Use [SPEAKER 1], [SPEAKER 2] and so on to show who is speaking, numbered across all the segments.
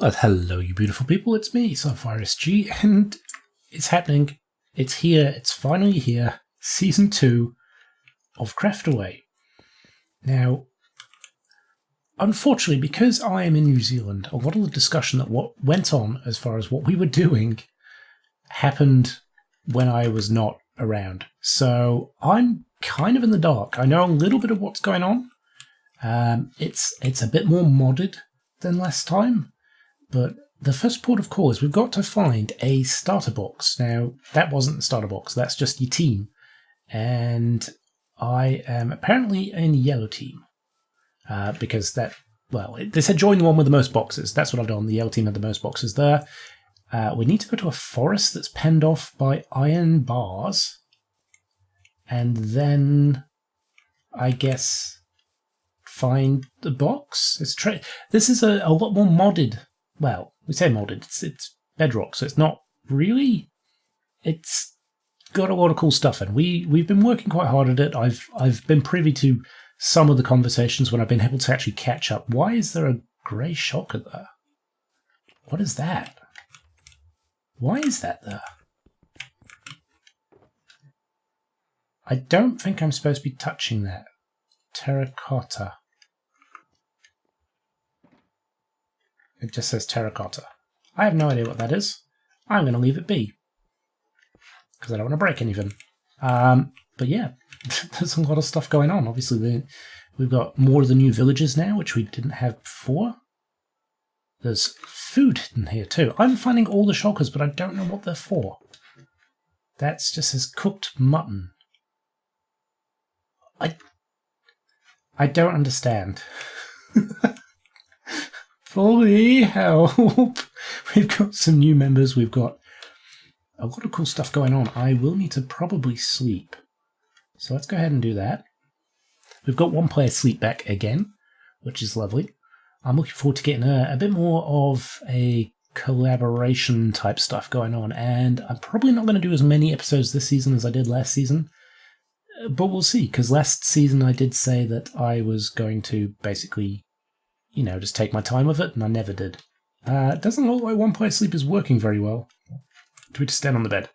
[SPEAKER 1] Well, hello, you beautiful people. It's me, Sunfire SG, and it's happening. It's here. It's finally here. Season 2 of Craftaway. Now, unfortunately, because I am in New Zealand, a lot of the discussion that went on as far as what we were doing happened when I was not around. So I'm kind of in the dark. I know a little bit of what's going on. It's a bit more modded than last time. But the first port of call is we've got to find a starter box. Now, that wasn't the starter box. That's just your team. And I am apparently in yellow team. Because they said join the one with the most boxes. That's what I've done. The yellow team had the most boxes there. We need to go to a forest that's penned off by iron bars. And then, I guess, find the box. This is a lot more modded. Well, we say modded. It's Bedrock, so it's not really. It's got a lot of cool stuff in. We've been working quite hard at it. I've been privy to some of the conversations when I've been able to actually catch up. Why is there a grey shulker there? What is that? Why is that there? I don't think I'm supposed to be touching that. Terracotta. It just says terracotta. I have no idea what that is. I'm going to leave it be. Because I don't want to break anything. But yeah, there's a lot of stuff going on. Obviously, we've got more of the new villages now, which we didn't have before. There's food in here too. I'm finding all the shulkers, but I don't know what they're for. That's just says cooked mutton. I don't understand. Fully help. We've got some new members. We've got a lot of cool stuff going on. I will need to probably sleep. So let's go ahead and do that. We've got one player sleep back again, which is lovely. I'm looking forward to getting a bit more of a collaboration type stuff going on. And I'm probably not going to do as many episodes this season as I did last season. But we'll see, because last season I did say that I was going to basically, just take my time with it, and I never did. It doesn't look like one player sleep is working very well. Do we just stand on the bed?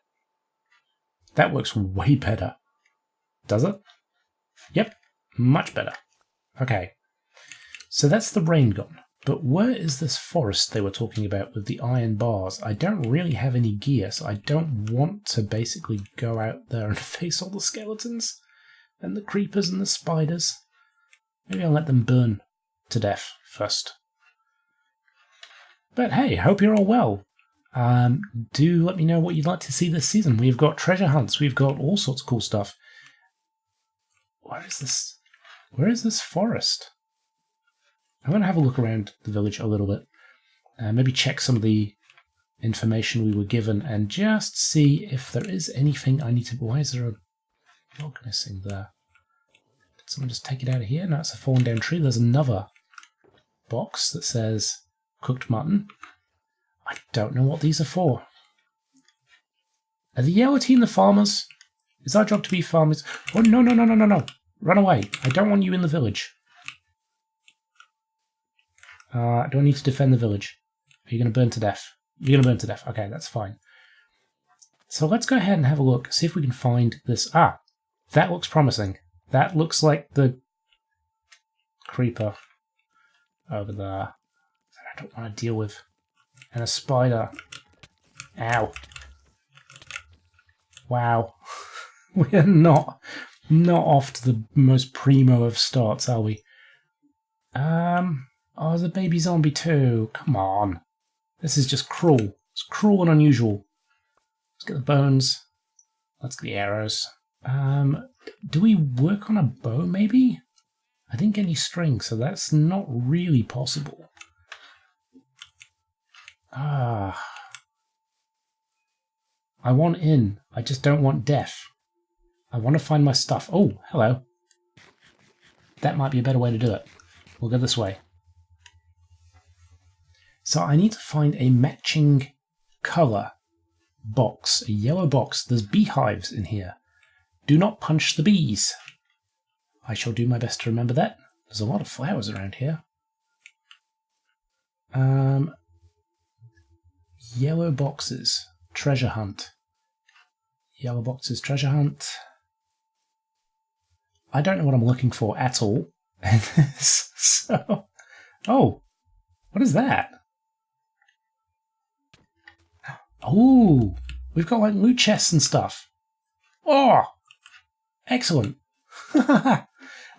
[SPEAKER 1] That works way better. Does it? Yep, much better. Okay. So that's the rain gone. But where is this forest they were talking about with the iron bars? I don't really have any gear, so I don't want to basically go out there and face all the skeletons and the creepers and the spiders. Maybe I'll let them burn to death first. But hey, hope you're all well. Do let me know what you'd like to see this season. We've got treasure hunts. We've got all sorts of cool stuff. Where is this? Where is this forest? I'm going to have a look around the village a little bit. Maybe check some of the information we were given and just see if there is anything I need to... Why is there a log missing there? Did someone just take it out of here? No, it's a fallen down tree. There's another box that says cooked mutton. I don't know what these are for. Are the yellow team the farmers? Is our job to be farmers? Oh, no. Run away. I don't want you in the village. Do I need to defend the village? Are you going to burn to death? You're going to burn to death. Okay, that's fine. So let's go ahead and have a look. See if we can find this. Ah, that looks promising. That looks like the creeper over there that I don't want to deal with. And a spider. Ow. Wow. We're not off to the most primo of starts, are we? Oh, there's a baby zombie too. Come on. This is just cruel. It's cruel and unusual. Let's get the bones. Let's get the arrows. Do we work on a bow, maybe? I didn't get any string, so that's not really possible. I want in. I just don't want death. I want to find my stuff. Oh, hello. That might be a better way to do it. We'll go this way. So I need to find a matching colour box, a yellow box. There's beehives in here. Do not punch the bees. I shall do my best to remember that. There's a lot of flowers around here. Yellow boxes. Treasure hunt. Yellow boxes, treasure hunt. I don't know what I'm looking for at all. So, oh, what is that? Oh, we've got like loot chests and stuff. Oh, excellent.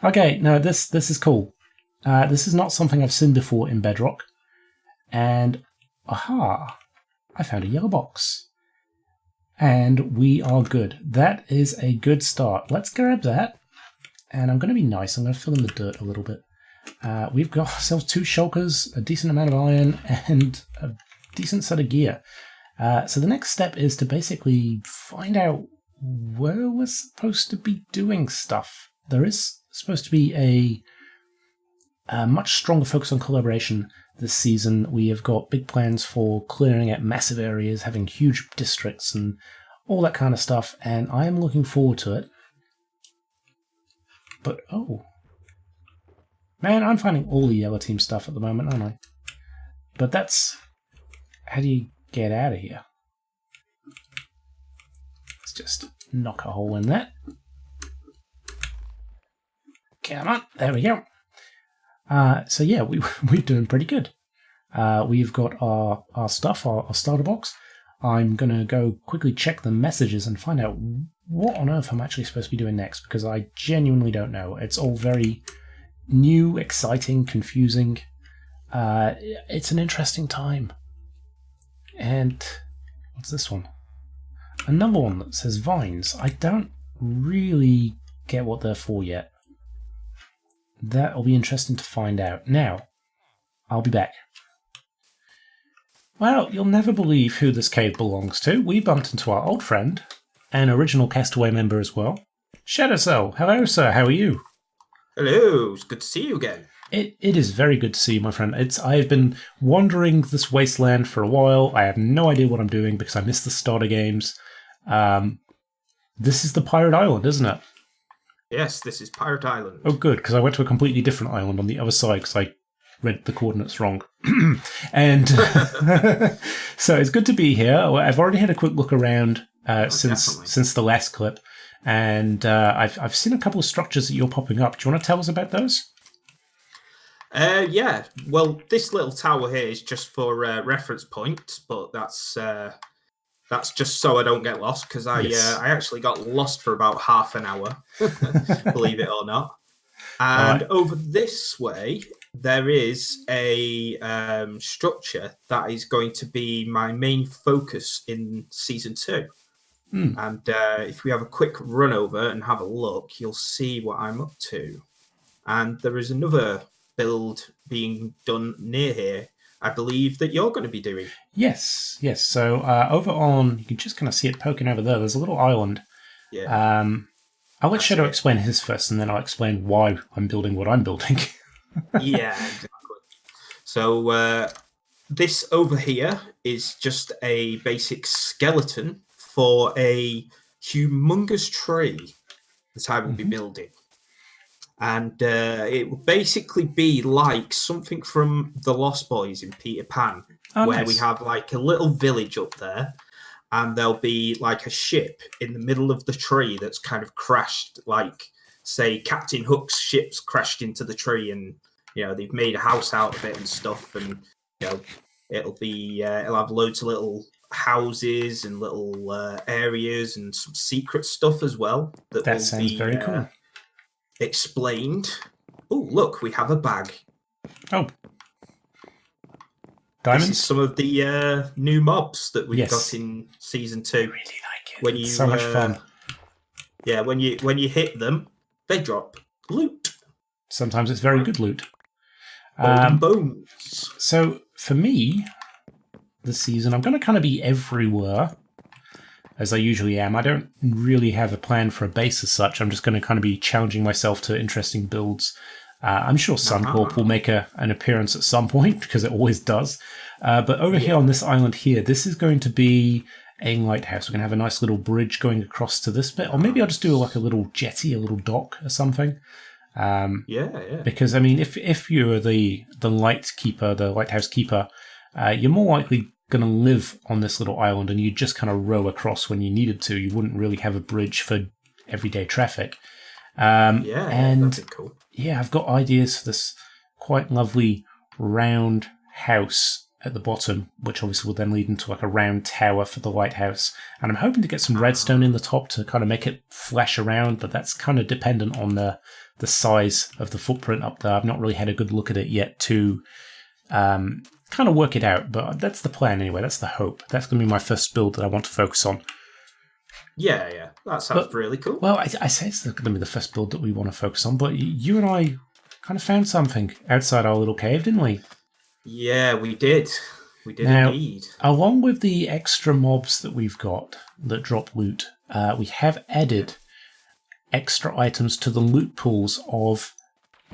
[SPEAKER 1] Okay, no, this is cool. This is not something I've seen before in Bedrock. And, aha, I found a yellow box. And we are good. That is a good start. Let's grab that. And I'm going to be nice. I'm going to fill in the dirt a little bit. We've got ourselves 2 shulkers, a decent amount of iron, and a decent set of gear. So the next step is to basically find out where we're supposed to be doing stuff. There is supposed to be a much stronger focus on collaboration this season. We have got big plans for clearing out massive areas, having huge districts, and all that kind of stuff, and I am looking forward to it. But, oh. Man, I'm finding all the yellow team stuff at the moment, aren't I? But that's... How do you get out of here? Let's just knock a hole in that. Come on, there we go. So yeah, we're doing pretty good. We've got our stuff, our starter box. I'm going to go quickly check the messages and find out what on earth I'm actually supposed to be doing next, because I genuinely don't know. It's all very new, exciting, confusing. It's an interesting time. And what's this one? Another one that says vines. I don't really get what they're for yet. That'll be interesting to find out. Now, I'll be back. Well, you'll never believe who this cave belongs to. We bumped into our old friend, an original Castaway member as well, Shadowcell. Hello, sir. How are you?
[SPEAKER 2] Hello. It's good to see you again.
[SPEAKER 1] It is very good to see you, my friend. I've been wandering this wasteland for a while. I have no idea what I'm doing because I missed the starter games. This is the Pirate Island, isn't it?
[SPEAKER 2] Yes, this is Pirate Island.
[SPEAKER 1] Oh, good, because I went to a completely different island on the other side because I read the coordinates wrong. And so it's good to be here. I've already had a quick look around since the last clip, and I've seen a couple of structures that you're popping up. Do you want to tell us about those?
[SPEAKER 2] Yeah. Well, this little tower here is just for reference point, but that's just so I don't get lost, because I actually got lost for about half an hour, believe it or not. And over this way, there is a structure that is going to be my main focus in Season 2. And if we have a quick run over and have a look, you'll see what I'm up to. And there is another build being done near here, I believe, that you're going to be doing.
[SPEAKER 1] Yes. So over on, you can just kind of see it poking over there. There's a little island.
[SPEAKER 2] Yeah.
[SPEAKER 1] I'll let Shadow explain his first, and then I'll explain why I'm building what I'm building.
[SPEAKER 2] Yeah, exactly. So this over here is just a basic skeleton for a humongous tree that I will be building. And it will basically be like something from The Lost Boys in Peter Pan, where we have like a little village up there, and there'll be like a ship in the middle of the tree that's kind of crashed, like, say, Captain Hook's ship's crashed into the tree, and, you know, they've made a house out of it and stuff, and, you know, it'll have loads of little houses and little areas and some secret stuff as well.
[SPEAKER 1] That sounds very cool.
[SPEAKER 2] Explained. Oh, look, we have a bag.
[SPEAKER 1] Oh. Diamonds?
[SPEAKER 2] This is some of the new mobs that we've got in Season 2.
[SPEAKER 1] I really like it. It's so much fun.
[SPEAKER 2] Yeah, when you hit them, they drop loot.
[SPEAKER 1] Sometimes it's very good loot.
[SPEAKER 2] Bones.
[SPEAKER 1] So, for me, this season, I'm going to kind of be everywhere, as I usually am. I don't really have a plan for a base as such. I'm just going to kind of be challenging myself to interesting builds. I'm sure Suncorp will make an appearance at some point, because it always does. But over here on this island here, this is going to be a lighthouse. We're going to have a nice little bridge going across to this bit. Or maybe I'll just do like a little jetty, a little dock or something. Because, I mean, if you're the light keeper, the lighthouse keeper, you're more likely going to live on this little island and you just kind of row across when you needed to. You wouldn't really have a bridge for everyday traffic. And
[SPEAKER 2] that'd be cool.
[SPEAKER 1] Yeah, I've got ideas for this quite lovely round house at the bottom, which obviously will then lead into like a round tower for the lighthouse. And I'm hoping to get some redstone in the top to kind of make it flash around, but that's kind of dependent on the size of the footprint up there. I've not really had a good look at it yet to kind of work it out, but that's the plan anyway. That's the hope. That's going to be my first build that I want to focus on.
[SPEAKER 2] Yeah, that sounds really cool.
[SPEAKER 1] Well, I say it's going to be the first build that we want to focus on, but you and I kind of found something outside our little cave, didn't we?
[SPEAKER 2] Yeah, we did. We did
[SPEAKER 1] now,
[SPEAKER 2] indeed.
[SPEAKER 1] Along with the extra mobs that we've got that drop loot, we have added extra items to the loot pools of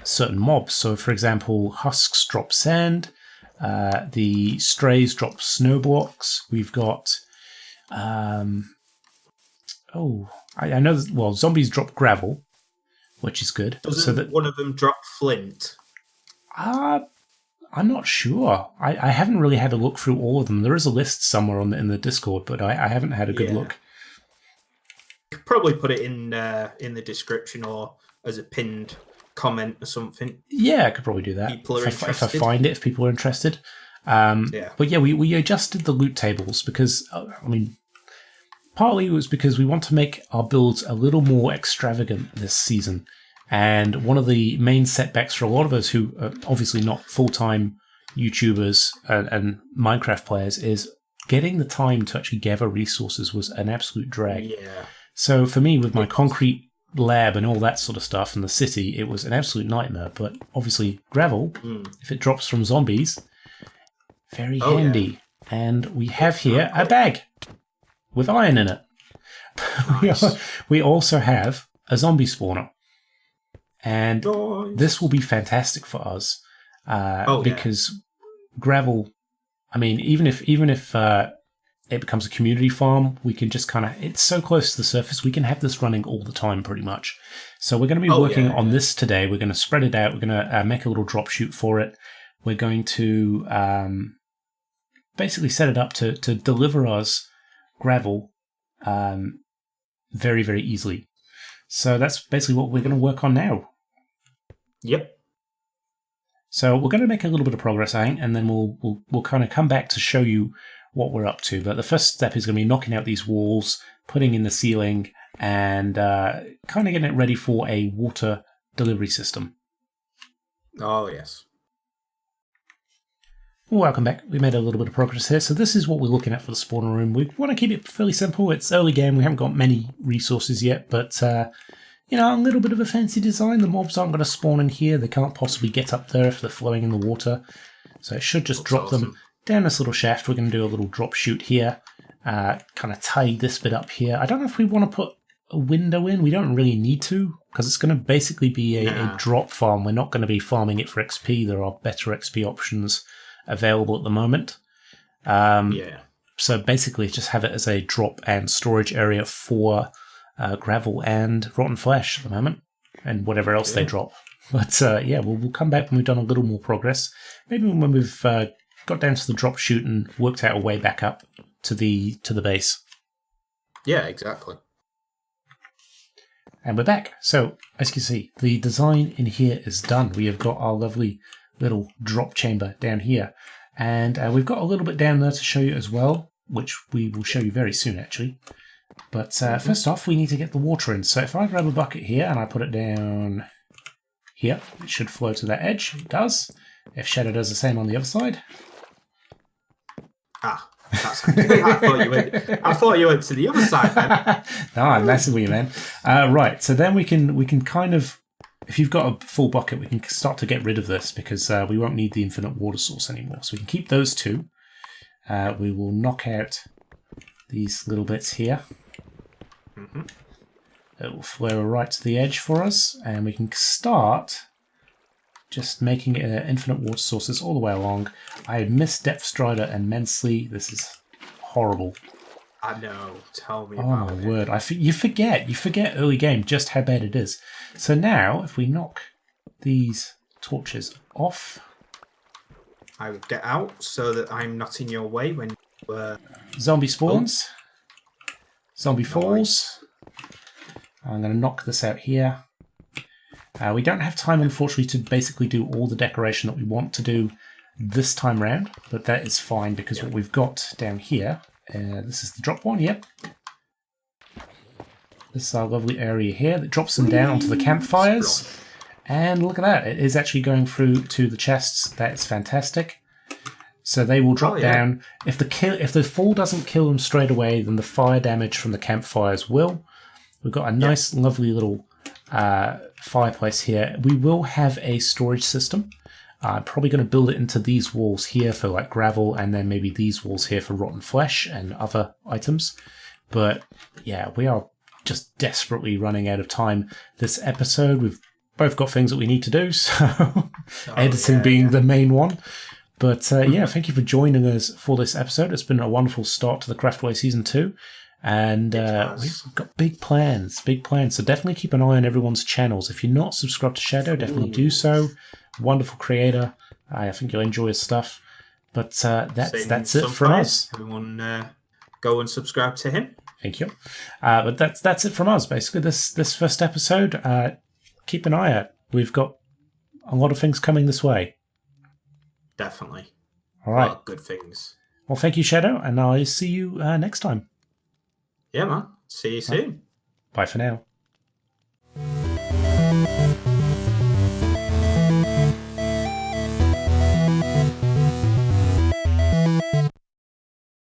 [SPEAKER 1] certain mobs. So, for example, husks drop sand, the strays drop snow blocks. We've got... I know... Well, zombies drop gravel, which is good.
[SPEAKER 2] Doesn't one of them drop flint?
[SPEAKER 1] I'm not sure. I haven't really had a look through all of them. There is a list somewhere in the Discord, but I haven't had a good look.
[SPEAKER 2] You could probably put it in the description or as a pinned comment or something.
[SPEAKER 1] Yeah, I could probably do that. If I find it, if people are interested. But yeah, we adjusted the loot tables because, partly it was because we want to make our builds a little more extravagant this season. And one of the main setbacks for a lot of us who are obviously not full-time YouTubers and Minecraft players is getting the time to actually gather resources was an absolute drag.
[SPEAKER 2] Yeah.
[SPEAKER 1] So for me, with my concrete lab and all that sort of stuff in the city, it was an absolute nightmare. But obviously gravel, if it drops from zombies, very handy. Yeah. And we have here a bag with iron in it. Nice. We also have a zombie spawner. And this will be fantastic for us because gravel, even if it becomes a community farm, we can just it's so close to the surface, we can have this running all the time pretty much. So we're going to be working on this today. We're going to spread it out. We're going to make a little drop chute for it. We're going to basically set it up to deliver us gravel very, very easily. So that's basically what we're going to work on now.
[SPEAKER 2] Yep.
[SPEAKER 1] So we're going to make a little bit of progress, I think, and then we'll kind of come back to show you what we're up to. But the first step is going to be knocking out these walls, putting in the ceiling, and kind of getting it ready for a water delivery system.
[SPEAKER 2] Oh, yes.
[SPEAKER 1] Welcome back. We made a little bit of progress here. So this is what we're looking at for the spawner room. We want to keep it fairly simple. It's early game. We haven't got many resources yet, but... a little bit of a fancy design. The mobs aren't going to spawn in here. They can't possibly get up there if they're flowing in the water. So it should just drop them down this little shaft. We're going to do a little drop chute here. Kind of tie this bit up here. I don't know if we want to put a window in. We don't really need to because it's going to basically be a drop farm. We're not going to be farming it for XP. There are better XP options available at the moment. So basically just have it as a drop and storage area for... gravel and rotten flesh at the moment, and whatever else they drop. But we'll come back when we've done a little more progress. Maybe when we've got down to the drop chute and worked out a way back up to the base.
[SPEAKER 2] Yeah, exactly.
[SPEAKER 1] And we're back. So, as you can see, the design in here is done. We have got our lovely little drop chamber down here. And we've got a little bit down there to show you as well, which we will show you very soon, actually. But first off, we need to get the water in. So if I grab a bucket here and I put it down here, it should flow to that edge. It does. If Shadow does the same on the other side.
[SPEAKER 2] That's I thought you went to the other side, man.
[SPEAKER 1] No, I'm messing with you, man. Right, so then we can kind of, if you've got a full bucket, we can start to get rid of this because we won't need the infinite water source anymore. So we can keep those two. We will knock out these little bits here. It will flow right to the edge for us, and we can start just making infinite water sources all the way along. I miss Depth Strider immensely. This is horrible.
[SPEAKER 2] I know. Tell me about it.
[SPEAKER 1] Oh my word! You forget early game just how bad it is. So now, if we knock these torches off,
[SPEAKER 2] I will get out so that I'm not in your way when
[SPEAKER 1] Zombie spawns. Zombie falls. I'm going to knock this out here. We don't have time, unfortunately, to basically do all the decoration that we want to do this time round, but that is fine because what we've got down here, this is the drop one, yep. This is our lovely area here that drops them down onto the campfires. And look at that, it is actually going through to the chests. That's fantastic. So they will drop down. If the fall doesn't kill them straight away, then the fire damage from the campfires will. We've got a nice, lovely little fireplace here. We will have a storage system. I'm probably going to build it into these walls here for like gravel, and then maybe these walls here for rotten flesh and other items. But yeah, we are just desperately running out of time this episode. We've both got things that we need to do, so editing being the main one. But yeah, thank you for joining us for this episode. It's been a wonderful start to the Craftaway Season 2. And we've got big plans. So definitely keep an eye on everyone's channels. If you're not subscribed to Shadow, definitely do so. Wonderful creator. I think you'll enjoy his stuff. But that's it from us.
[SPEAKER 2] Everyone go and subscribe to him.
[SPEAKER 1] Thank you. But that's it from us, basically. This first episode, keep an eye out. We've got a lot of things coming this way.
[SPEAKER 2] Definitely.
[SPEAKER 1] All right.
[SPEAKER 2] A lot of good things.
[SPEAKER 1] Well, thank you, Shadow, and I'll see you next time.
[SPEAKER 2] Yeah, man. See you soon.
[SPEAKER 1] Bye for now.